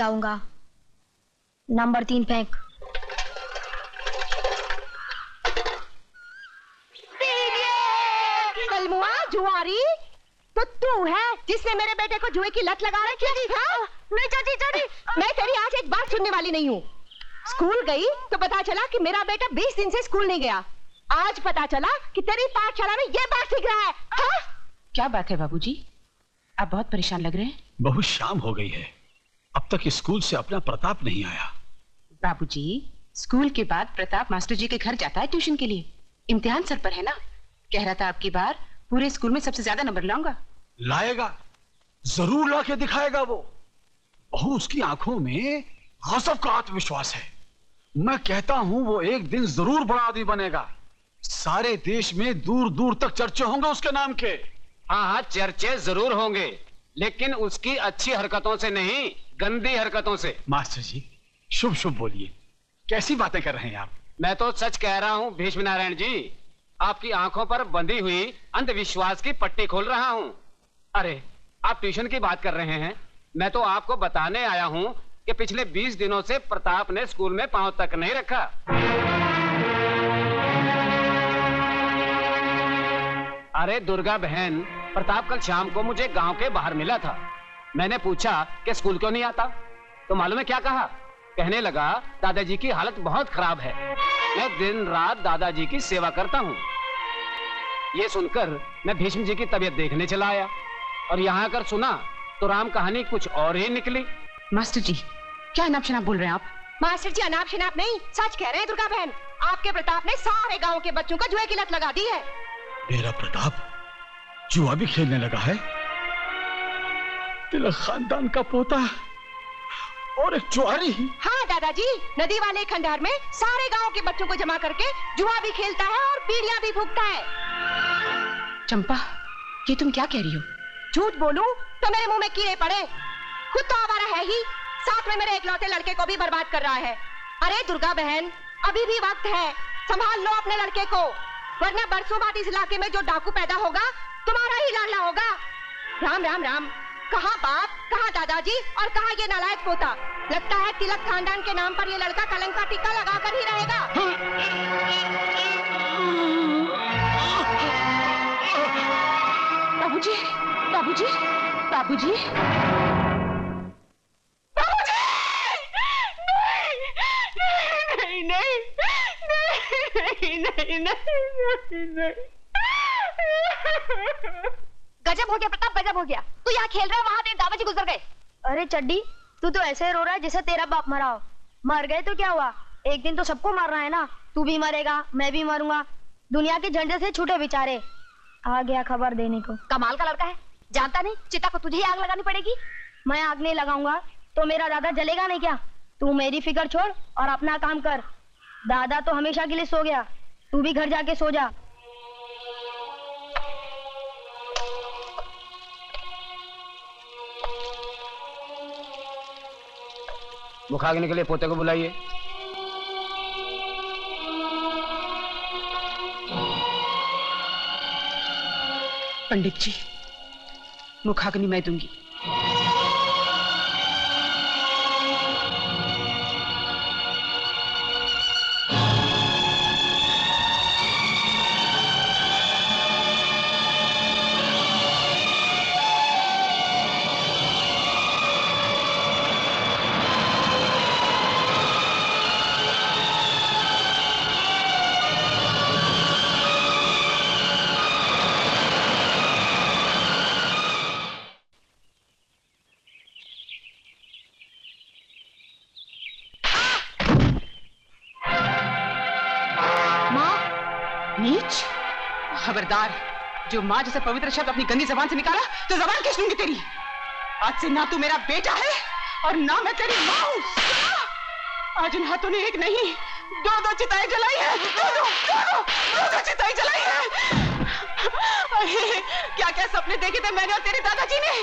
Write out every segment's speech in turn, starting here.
चाहूंगा। नंबर 3 फेंक। कलमुआ जुआरी, तो तू है जिसने मेरे बेटे को जुए की लत लगा रखी है? नहीं चाची चाची, मैं तेरी आज एक बात सुनने वाली नहीं हूँ। स्कूल गई तो पता चला कि मेरा बेटा 20 दिन से स्कूल नहीं गया। आज पता चला कि तेरी पाठशाला में ये बात सीख रहा है। हाँ? क्या बात है बाबूजी, आप बहुत परेशान लग रहे हैं। बहुत शाम हो गई है, अब तक स्कूल से अपना प्रताप नहीं आया। बाबूजी, स्कूल के बाद प्रताप मास्टर जी के घर जाता है ट्यूशन के लिए। इम्तिहान सर पर है ना, कह रहा था अब की बार पूरे स्कूल में सबसे ज्यादा नंबर लाऊंगा। लाएगा, जरूर लाके दिखाएगा वो। बहू, उसकी आंखों में गजब का आत्मविश्वास है। मैं कहता हूं वो एक दिन जरूर बड़ा आदमी बनेगा। सारे देश में दूर दूर तक चर्चे होंगे उसके नाम के। हाँ हाँ, चर्चे जरूर होंगे, लेकिन उसकी अच्छी हरकतों से नहीं, गंदी हरकतों से। मास्टर जी, शुभ शुभ बोलिए, कैसी बातें कर रहे हैं आप? मैं तो सच कह रहा हूँ भीष्म नारायण जी, आपकी आंखों पर बंधी हुई अंधविश्वास की पट्टी खोल रहा हूँ। अरे, आप ट्यूशन की बात कर रहे हैं, मैं तो आपको बताने आया हूँ कि पिछले 20 दिनों से प्रताप ने स्कूल में पांव तक नहीं रखा। अरे दुर्गा बहन, प्रताप कल शाम को मुझे गांव के बाहर मिला था। मैंने पूछा कि स्कूल क्यों नहीं आता, तो मालूम है क्या कहा? कहने लगा दादाजी की हालत बहुत खराब है, मैं दिन रात दादाजी की सेवा करता हूँ। ये सुनकर मैं भीष्म जी की तबीयत देखने चला आया, और यहाँ आकर सुना तो राम कहानी कुछ और ही निकली। मास्टर जी, क्या अनाप शनाप बोल रहे हैं आप? मास्टर जी, अनाप शनाप नहीं, सच कह रहे हैं दुर्गा बहन। आपके प्रताप ने सारे गांव के बच्चों को जुए की लत लगा दी है। मेरा प्रताप जुआ भी खेलने लगा है? तिलक खानदान का पोता और एक जुआरी। हाँ दादाजी, नदी वाले खंडहर में सारे गांव के बच्चों को जमा करके जुआ भी खेलता है और बीड़ियां भी फूंकता है। चंपा, ये तुम क्या कह रही हो? झूठ बोलूं तो मेरे मुंह में कीड़े पड़े। खुद तो आवारा है ही, साथ में मेरे इकलौते लड़के को भी बर्बाद कर रहा है। अरे दुर्गा बहन, अभी भी वक्त है, संभाल लो अपने लड़के को, वरना बरसों बाद इस इलाके में जो डाकू पैदा होगा तुम्हारा ही लाडला होगा। राम राम राम, कहाँ बाप, कहाँ दादाजी और कहाँ ये नालायक पोता। लगता है तिलक खानदान के नाम पर ये लड़का कलंक का टीका लगाकर ही रहेगा। बाबूजी, बाबूजी, बाबूजी, नहीं नहीं नहीं नहीं नहीं। गजब हो गया प्रताप, गजब हो गया। तू यहाँ खेल रहा है, वहाँ तेरे दादाजी गुजर गए। अरे चड्डी, तू तो ऐसे रो रहा है जैसे तेरा बाप मरा हो। मर गए तो क्या हुआ, एक दिन तो सबको मरना है ना। तू भी मरेगा, मैं भी मरूंगा, दुनिया के झंडे से छूटे बेचारे। आ गया खबर देने को। कमाल का लड़का है, जानता नहीं चिता को तुझे ही आग लगानी पड़ेगी। मैं आग नहीं लगाऊंगा तो मेरा दादा जलेगा नहीं क्या? तू मेरी फिक्र छोड़ और अपना काम कर। दादा तो हमेशा के लिए सो गया, तू भी घर जाके सो जा। मुखाग्नि के लिए पोते को बुलाइए। पंडित जी, मुखाग्नि मैं दूंगी। खबरदार, जो माँ जैसा पवित्र शब्द अपनी गंदी जबान से निकाला तो जबान खींच लूंगी तेरी। आज से ना तू मेरा बेटा है और ना मैं तेरी माँ हूँ। आज उन हाथों ने एक नहीं दो चिताएं जलाई है। दो चिताएं जलाई है। अरे क्या क्या सपने देखे थे मैंने और तेरे दादाजी ने।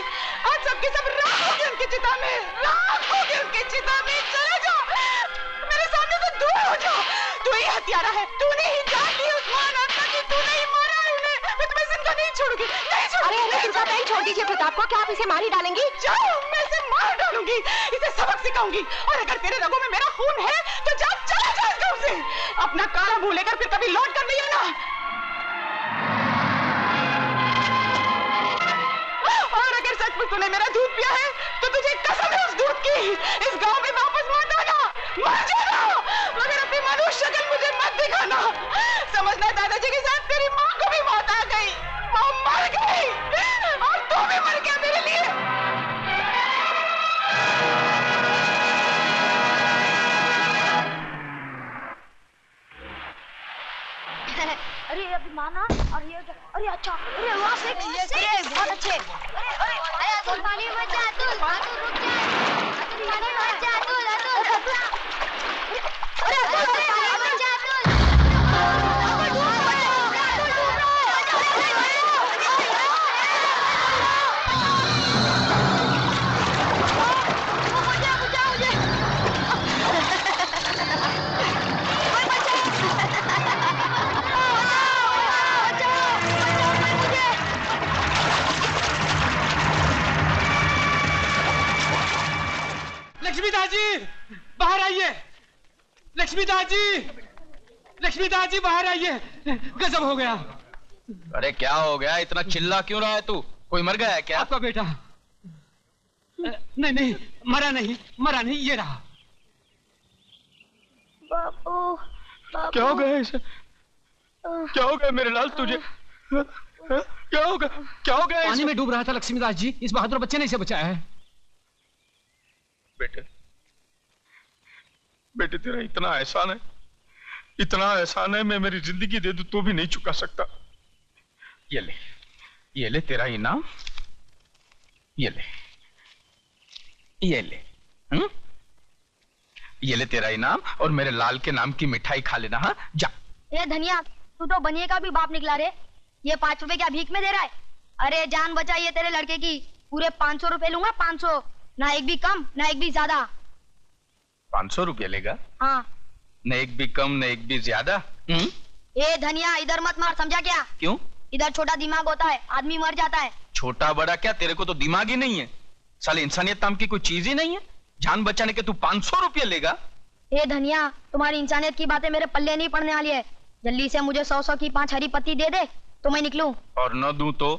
आज सबके सब राख हो गए उनकी चिता में, राख हो गए उनकी चिता में। चले जाओ मेरे सामने से, दूर हो जाओ। तू ही हत्यारा है, तूने ही जान ली उस्मान आत्मा की, तूने ही मारा उन्हें। मैं तुम्हें जिंदा नहीं छोड़ूंगी, नहीं छोड़ूंगी। अरे जिंदा नहीं छोड़ दीजिए प्रताप को, क्या आप इसे मार ही डालेंगी? जाओ, मैं इसे मार डालूंगी, इसे सबक सिखा कहूंगी, और अगर तेरे रगों में मेरा खून है तो जा, चला जा इस घर से। अपना काला मुंह लेकर फिर कभी लौट कर नहीं आना। और अगर सचमुच तूने मेरा दूध पिया है तो तुझे कसम है उस दूध की, इस गांव में वापस मत आना, मर जाना, मगर अपनी मनुष्य शक्ल मुझे मत दिखाना। समझना दादाजी के साथ तेरी माँ को भी मौत आ गई, वो मर गई और तू भी मर गया मेरे लिए। अरे अभी माना, और ये अरे अच्छा, अरे वाह सेक्स, अरे बहुत अच्छे, अरे अतुल पानी मत जा, अतुल रुक जा, अतुल पानी मत जा, अतुल अरे अतुल पानी मत जा, लक्ष्मीदास जी बाहर आइए, लक्ष्मीदास जी, लक्ष्मीदास जी बाहर आइए, गजब हो गया। अरे क्या हो गया, इतना चिल्ला क्यों रहा है तू? कोई मर गया है क्या? आपका बेटा नहीं नहीं मरा नहीं, मरा नहीं, ये रहा। बाबू क्या हो गया इसे? क्या हो गया मेरे लाल तुझे? क्या हो गया, क्या हो गया? पानी में डूब रहा था लक्ष्मीदास जी, इस बहादुर बच्चे ने इसे बचाया है। बेटे, बेटे तेरा इतना एहसान है, इतना एहसान है, मैं मेरी जिंदगी दे दूं तो भी नहीं चुका सकता। ये ले तेरा इनाम, ये ले, ये ले, ये ले तेरा इनाम, और मेरे लाल के नाम की मिठाई खा लेना। हाँ जा। ये धनिया, तू तो बनिए का भी बाप निकला रे, ये 5 रुपए क्या भीख में दे रहा है? अरे जान बचाइए तेरे लड़के की, पूरे 500 रुपए लूंगा, 500, ना एक भी कम ना एक भी ज्यादा। 500 रुपये लेगा? हाँ। न एक भी कम न एक भी ज्यादा। ए धनिया, इधर मत मार, समझा क्या? क्यों? इधर छोटा दिमाग होता है, आदमी मर जाता है। छोटा बड़ा क्या, तेरे को तो दिमाग ही नहीं है। साले इंसानियत नाम की कोई चीज ही नहीं है। जान बचाने के तू 500 रुपये लेगा? ए धनिया, तुम्हारी इंसानियत की बातें मेरे पल्ले नहीं पड़ने वाली है। जल्दी से मुझे 100 की 5 हरी पत्ती दे दे तो मैं निकलूं। और न दूं तो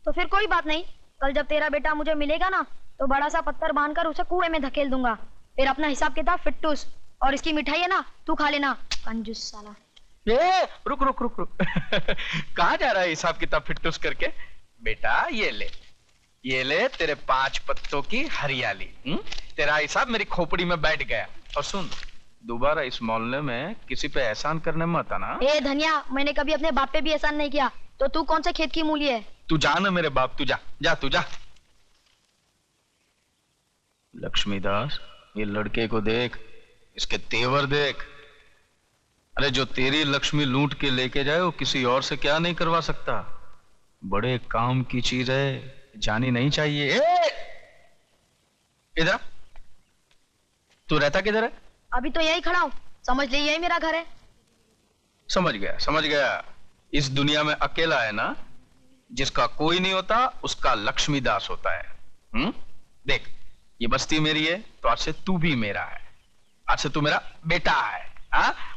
फिर कोई बात नहीं, कल जब तेरा बेटा मुझे मिलेगा ना, तो बड़ा सा पत्थर बांधकर उसे कुएं में धकेल दूंगा। फिर अपना हिसाब किताब फिट्टूस, और इसकी मिठाई है ना, तू खा लेना, कंजूस साला। रुक रुक रुक रुक कहाँ जा रहा है हिसाब किताब फिट्टूस करके? बेटा ये ले तेरे 5 पत्तों की हरियाली। तेरा हिसाब मेरी खोपड़ी में बैठ गया। और सुन, दोबारा इस मोहल्ले में किसी पे एहसान करने मत आना। ए धनिया, मैंने कभी अपने बाप पे भी एहसान नहीं किया, तो तू कौन से खेत की मूली है? तू जा ना मेरे बाप, तू जा जा तू जा। लक्ष्मीदास, ये लड़के को देख, इसके तेवर देख। अरे जो तेरी लक्ष्मी लूट के लेके जाए वो किसी और से क्या नहीं करवा सकता। बड़े काम की चीज है, जानी नहीं चाहिए। इधर तू रहता किधर है? अभी तो यही खड़ा हूँ, समझ ले यही मेरा घर है। समझ गया समझ गया। इस दुनिया में अकेला है ना, जिसका कोई नहीं होता उसका लक्ष्मीदास होता है। देख, ये बस्ती मेरी है तो आज से तू भी मेरा है, आज से तू मेरा बेटा है।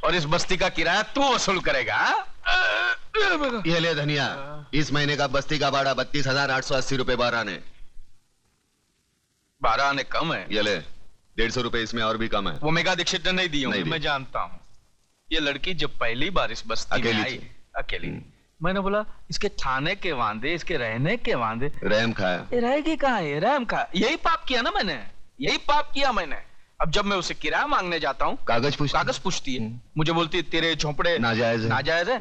और इस बस्ती का किराया तू वसूल करेगा। ये ले धनिया, इस महीने का बस्ती का भाड़ा 32,880 रुपए 12 आने। 12 आने कम है? ये ले 150 रुपए इसमें और भी कम है। वो मेघा दीक्षित ने नहीं दी होंगी, मैं जानता हूँ। ये लड़की जब पहली बार इस बस्ती में आई अकेली, मैंने बोला इसके खाने के वांदे, इसके रहने के वांदे। रहम खाया। रहेगी कहाँ है? रहम खाया। यही पाप किया ना मैंने, यही पाप किया मैंने। अब जब मैं उसे किराया मांगने जाता हूँ, कागज पूछती है, मुझे बोलती है तेरे झोंपड़े नाजायज है।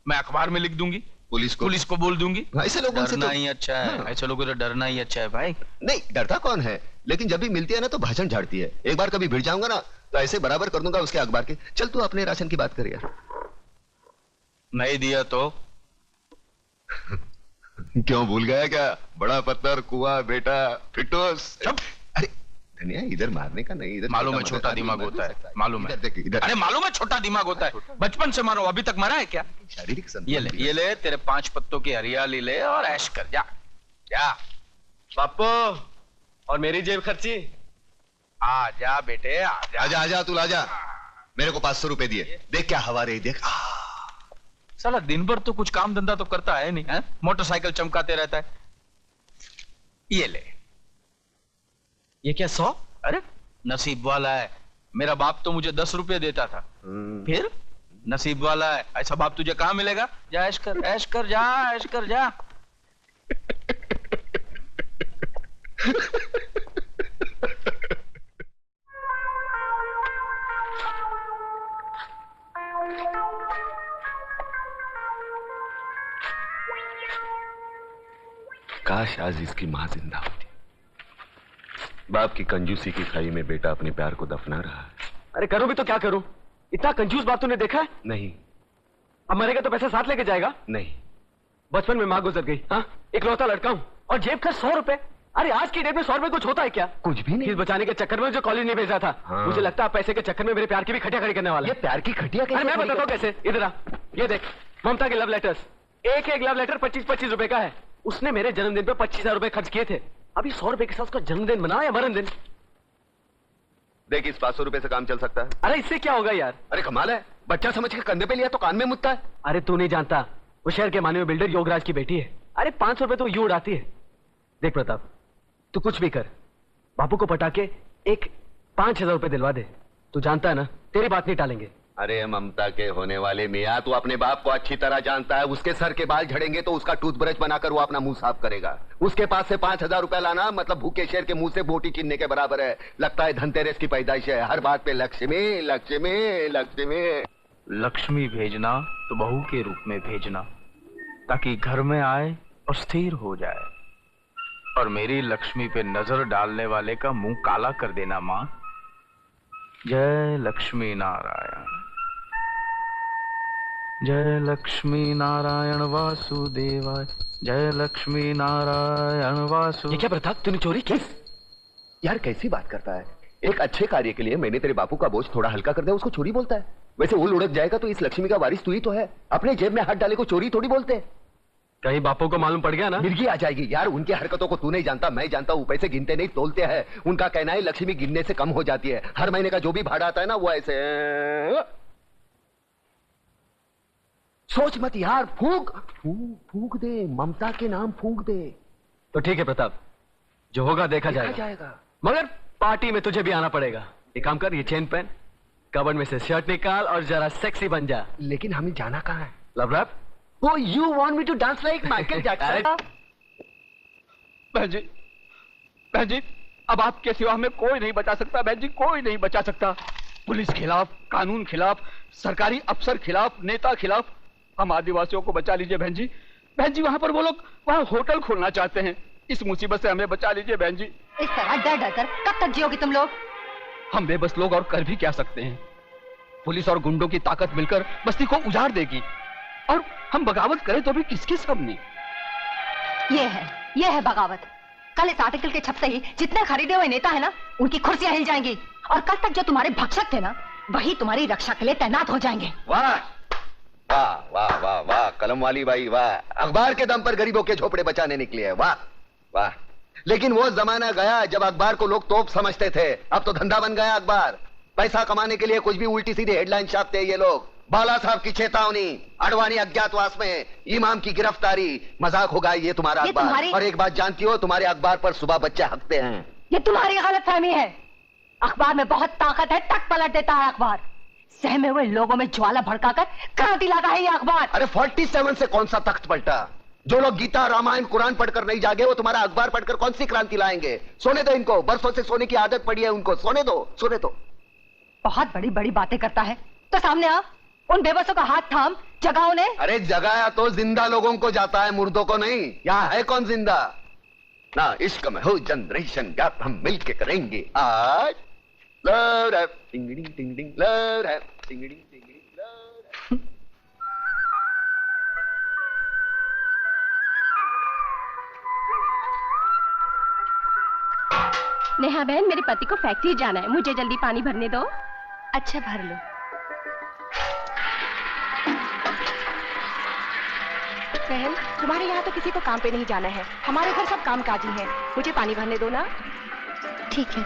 मैं अखबार में लिख दूंगी, पुलिस को बोल दूंगी। ऐसे लोगों से डरना ही अच्छा है। ऐसे लोगों से डरना ही अच्छा है भाई। नहीं, डरता कौन है, लेकिन जब भी मिलती है ना तो भाषण झाड़ती है। एक बार कभी भिड़ जाऊंगा ना तो ऐसे बराबर कर दूंगा उसके अखबार के। चल तू अपने राशन की बात कर यार। नहीं दिया तो क्यों भूल गया क्या? बड़ा पत्थर, कुआं, बेटा, फिटोस। अरे धनिया, इधर मारने का नहीं, इधर मालूम है छोटा दिमाग होता है, मालूम है। इधर। अरे मालूम है छोटा दिमाग होता है, बचपन से मारो, अभी तक मरा है क्या? शारीरिक ये ले तेरे 5 पत्तों की हरियाली ले और ऐश कर जा जा। पापो, और मेरी जेब खर्ची? आजा बेटे आजा। आजा आजा तू आजा। मेरे को 500 रुपए दिए, देख क्या हवा रही, देख। साला दिन भर तो कुछ काम धंधा तो करता है नहीं है? मोटरसाइकिल चमकाते रहता है। ये ले। ये क्या 100? अरे नसीब वाला है, मेरा बाप तो मुझे 10 रुपए देता था। फिर नसीब वाला है, ऐसा बाप तुझे कहां मिलेगा? जा ऐश कर, ऐश कर, जा ऐश कर, जा। काश आज इसकी मां जिंदा होती। बाप की कंजूसी की खाई में बेटा अपने प्यार को दफना रहा है। अरे करूं भी तो क्या करूं? इतना कंजूस बाप तूने देखा है? नहीं अब मरेगा तो पैसा साथ लेके जाएगा? नहीं। बचपन में माँ गुजर गई, हाँ, इकलौता लड़का हूँ और जेब खर्च 100 रुपए। अरे आज की डेट में 100 रुपए कुछ होता है क्या? कुछ भी नहीं। फीस बचाने के चक्कर में जो कॉलेज नहीं भेजा था। हाँ। मुझे लगता है पैसे के चक्कर में मेरे प्यार की भी खटिया खड़ी करने वाला ये है। प्यार की खटिया अरे कैसे मैं खड़ी बताता हूँ कर- कैसे। इधर आ, ये देख ममता के लव लेटर्स। एक लव लेटर 25-25 रुपए का है। उसने मेरे जन्मदिन पे 25,000 रुपए खर्च किए थे। अभी 100 रुपए के साथ उसका जन्मदिन मना या मरण दिन। देख इस 500 रुपए से काम चल सकता है। अरे इससे क्या होगा यार? अरे कमाल है, बच्चा समझ के कंधे पे लिया तो कान में मुतता है। अरे तू नहीं जानता, वो शहर के माने हुए बिल्डर योगराज की बेटी है। अरे 500 रुपए तो यूं उड़ाती है। देख प्रताप, तू कुछ भी कर, बापू को पटा के एक 5,000 रुपए दिलवा दे। तू जानता है ना, तेरी बात नहीं टालेंगे। अरे ममता के होने वाले मियाँ, तू अपने बाप को अच्छी तरह जानता है। उसके सर के बाल झड़ेंगे तो उसका टूथब्रश बनाकर वो अपना मुंह साफ करेगा। उसके पास से 5,000 रुपया लाना मतलब भूखे शेर के मुंह से बोटी छीनने के बराबर है। लगता है धनतेरस की पैदाइश है। हर बात पे लक्ष्मी लक्ष्मी लक्ष्मी। लक्ष्मी भेजना तो बहू के रूप में भेजना, ताकि घर में आए और स्थिर हो जाए। और मेरी लक्ष्मी पे नजर डालने वाले का मुंह काला कर देना माँ। जय लक्ष्मी नारायण, जय लक्ष्मी नारायण वासुदेवाय, जय लक्ष्मी नारायण वासु। ये क्या प्रताप, तूने चोरी की? यार कैसी बात करता है। एक अच्छे कार्य के लिए मैंने तेरे बापू का बोझ थोड़ा हल्का कर दिया, उसको चोरी बोलता है? वैसे वो लुढ़क जाएगा तो इस लक्ष्मी का वारिस तू ही तो है। अपने जेब में हाथ डाले को चोरी थोड़ी बोलते हैं। कहीं बापू को मालूम पड़ गया ना? मिर्गी आ जाएगी यार। उनकी हरकतों को तू नहीं जानता, मैं जानता हूँ। पैसे गिनते नहीं तोलते हैं। उनका कहना है लक्ष्मी गिनने से कम हो जाती है। हर महीने का जो भी भाड़ा आता है ना वो ऐसे। सोच मत यार, फूंक फूंक फूंक दे, ममता के नाम फूंक दे। तो ठीक है प्रताप, जो होगा देखा जाएगा। मगर पार्टी में तुझे भी आना पड़ेगा। एक काम कर, ये चेन पहन, कबर्ड में से शर्ट निकाल और जरा सेक्सी बन जा। लेकिन हमें जाना कहाँ है? Love rap. Oh, you want me to dance like Michael Jackson? बहन जी, अब आपके सिवा हमें कोई नहीं बचा सकता। बहन जी, कोई नहीं बचा सकता। पुलिस खिलाफ, कानून खिलाफ, सरकारी अफसर खिलाफ, नेता खिलाफ। हम आदिवासियों को बचा लीजिए बहन जी। बहन जी, वहाँ पर वो लोग वहाँ होटल खोलना चाहते हैं। इस मुसीबत से हमें बचा लीजिए बहन जी। इस तरह डर डर कर कब तक जियोगे तुम लोग? हम बेबस लोग और कर भी क्या सकते हैं? पुलिस और गुंडों की ताकत मिलकर बस्ती को उजाड़ देगी। और हम बगावत करें तो भी किसके सामने? ये है बगावत। कल इस आर्टिकल के छपते ही जितने खरीदे हुए नेता है ना, उनकी कुर्सियां हिल जाएंगी। और कल तक जो तुम्हारे भक्षक थे ना, वही तुम्हारी रक्षा के लिए तैनात हो जाएंगे। वाह वाह वाह वाह वाह, कलम वाली बाई वाह। अखबार के दम पर गरीबों के झोपड़े बचाने निकले हैं, वाह वाह। लेकिन वो जमाना गया जब अखबार को लोग तोप समझते थे। अब तो धंधा बन गया अखबार। पैसा कमाने के लिए कुछ भी उल्टी सीधी हेडलाइन छापते हैं ये लोग। बाला साहब की चेतावनी, अडवाणी अज्ञातवास में, इमाम की गिरफ्तारी। मजाक होगा ये तुम्हारा अखबार। और एक बात जानती हो, तुम्हारे अखबार पर सुबह बच्चे हकते हैं। ये तुम्हारी गलतफहमी है। अखबार में बहुत ताकत है, तक पलट देता है अखबार। सहमे हुए लोगों में ज्वाला भड़काकर क्रांति लाता है ये अखबार। अरे 47 से कौन सा तख्त पलटा? जो लोग गीता, रामायण, कुरान पढ़कर नहीं जागे, वो तुम्हारा अखबार पढ़कर कौन सी क्रांति लाएंगे? सोने दो इनको, बरसों से सोने की आदत पड़ी है उनको। सोने दो, सोने दो। बहुत बड़ी बड़ी बातें करता है तो सामने आ, उन बेबसों का हाथ थाम, जगाओ ने। अरे जगाया तो जिंदा लोगों को जाता है, मुर्दों को नहीं। यहाँ है कौन जिंदा? ना इश्क में हो जनरेशन गैप, हम मिलके करेंगे आज। लव रैप टिंगडिंग टिंगडिंग, लव रैप टिंगडिंग टिंगडिंग, लव रैप। नेहा बहन, मेरे पति को फैक्ट्री जाना है, मुझे जल्दी पानी भरने दो। अच्छा भर लो। बहन, तुम्हारे यहाँ तो किसी को काम पे नहीं जाना है। हमारे घर सब काम काजी हैं। मुझे पानी भरने दो ना। ठीक है।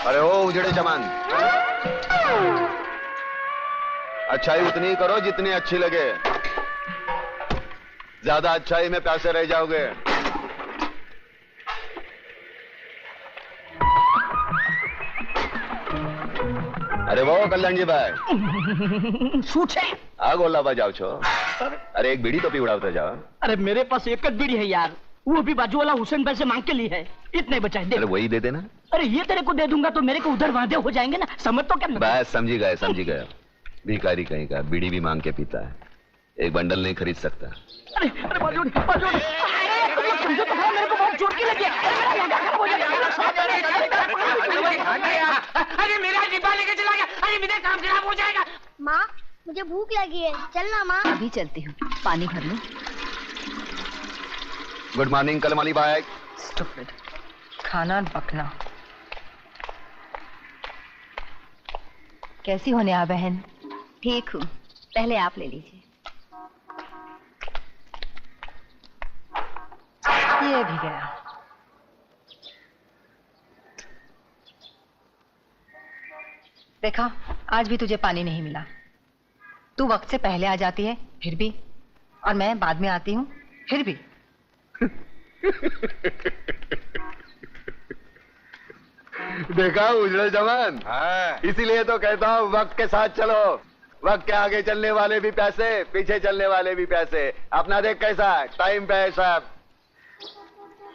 अरे ओ उजड़े चमन, अच्छाई उतनी करो जितनी अच्छी लगे, ज्यादा अच्छाई में प्यासे रह जाओगे। अरे वो कल्याण जी भाई શું છે? आ गोला बजाओ छो। अरे एक बीड़ी तो पी उड़ाते जाओ। अरे मेरे पास एक बीड़ी है यार, वो भी बाजू वाला हुसैन भाई से मांग के ली है, इतने बचाए दे। अरे वही दे देना। अरे ये तेरे को दे दूंगा तो मेरे को उधर वादे हो जाएंगे ना, समझ तो क्या? बस समझी गए समझी गए। भिखारी कहीं का बीड़ी भी मांग के पीता है, एक बंडल नहीं खरीद सकता। अरे अरे बाजू बाजू, समझो तो हाँ, मेरे को बहुत चोट की लगी है। अरे मेरा डिब्बा लेके चला गया, अरे मेरा काम खराब हो जाएगा। माँ मुझे भूख लगी है, चलना माँ। अभी चलती हूँ, पानी भर लूं। गुड मॉर्निंग कलमाली बाय। स्टूपिड, खाना बकना। कैसी हो नेहा बहन? ठीक हूँ, पहले आप ले लीजिए। ये भी गया। देखा, आज भी तुझे पानी नहीं मिला। तू वक्त से पहले आ जाती है फिर भी, और मैं बाद में आती हूँ फिर भी। देखा उजड़े जवान, इसीलिए तो कहता हूँ वक्त के साथ चलो। वक्त के आगे चलने वाले भी पैसे, पीछे चलने वाले भी पैसे। अपना देख कैसा टाइम पे है सब।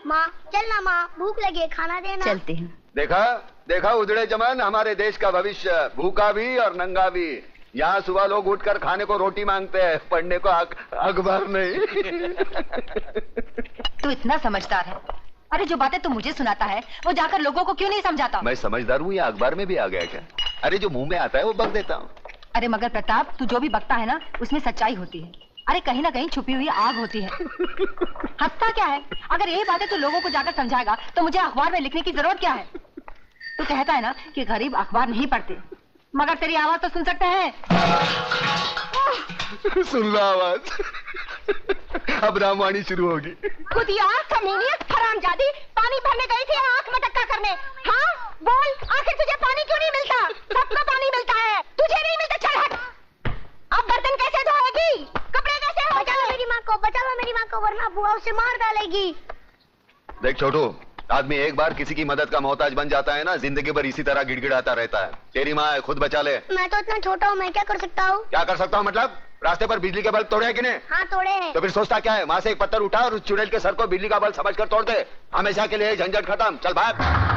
माँ चलना माँ, भूख लगी है, खाना देना। चलती हूँ। देखा देखा उजड़े जवान, हमारे देश का भविष्य, भूखा भी और नंगा भी। यहाँ सुबह लोग उठकर खाने को रोटी मांगते हैं, पढ़ने को अखबार नहीं। तू इतना समझदार है, अरे जो बातें तू मुझे सुनाता है वो जाकर लोगों को क्यों नहीं समझाता? मैं समझदार हूँ या अखबार में भी आ गया क्या? अरे जो मुंह में आता है वो बक देता हूँ। अरे मगर प्रताप, तू जो भी बकता है ना उसमें सच्चाई होती है। अरे कहीं ना कहीं छुपी हुई आग होती है। हंसता क्या है? अगर यही बातें तू लोगों को जाकर समझाएगा तो मुझे अखबार में लिखने की जरूरत क्या है? तू कहता है ना कि गरीब अखबार नहीं पढ़ते, मगर तेरी आवाज तो सुन सकते हैं। सुन लो आवाज। अब रामवाणी शुरू होगी। खुदिया कमीनी हरामजादी, पानी भरने गई थी आंख मटक्का करने। हाँ बोल, आखिर तुझे पानी क्यों नहीं मिलता? सबको पानी मिलता है, तुझे नहीं मिलता। चल हट। अब बर्तन कैसे धोएगी? कपड़े कैसे हो? बचा लो मेरी माँ को, बचा लो मेरी माँ को, वरना बुआ उसे मार डालेगी। देख छोटू, आदमी एक बार किसी की मदद का मोहताज बन जाता है ना, जिंदगी भर इसी तरह गिड़गिड़ाता रहता है। तेरी माँ है, खुद बचा ले। मैं तो इतना छोटा हूँ, मैं क्या कर सकता हूँ? क्या कर सकता हूँ मतलब? रास्ते पर बिजली के बल्ब तोड़े हैं कि नहीं? हाँ तोड़े हैं। तो फिर सोचता क्या है? वहां से एक पत्थर उठा और उस चुड़ैल के सर को बिजली का बल्ब समझकर तोड़ दे। हमेशा के लिए झंझट खत्म। चल भाग।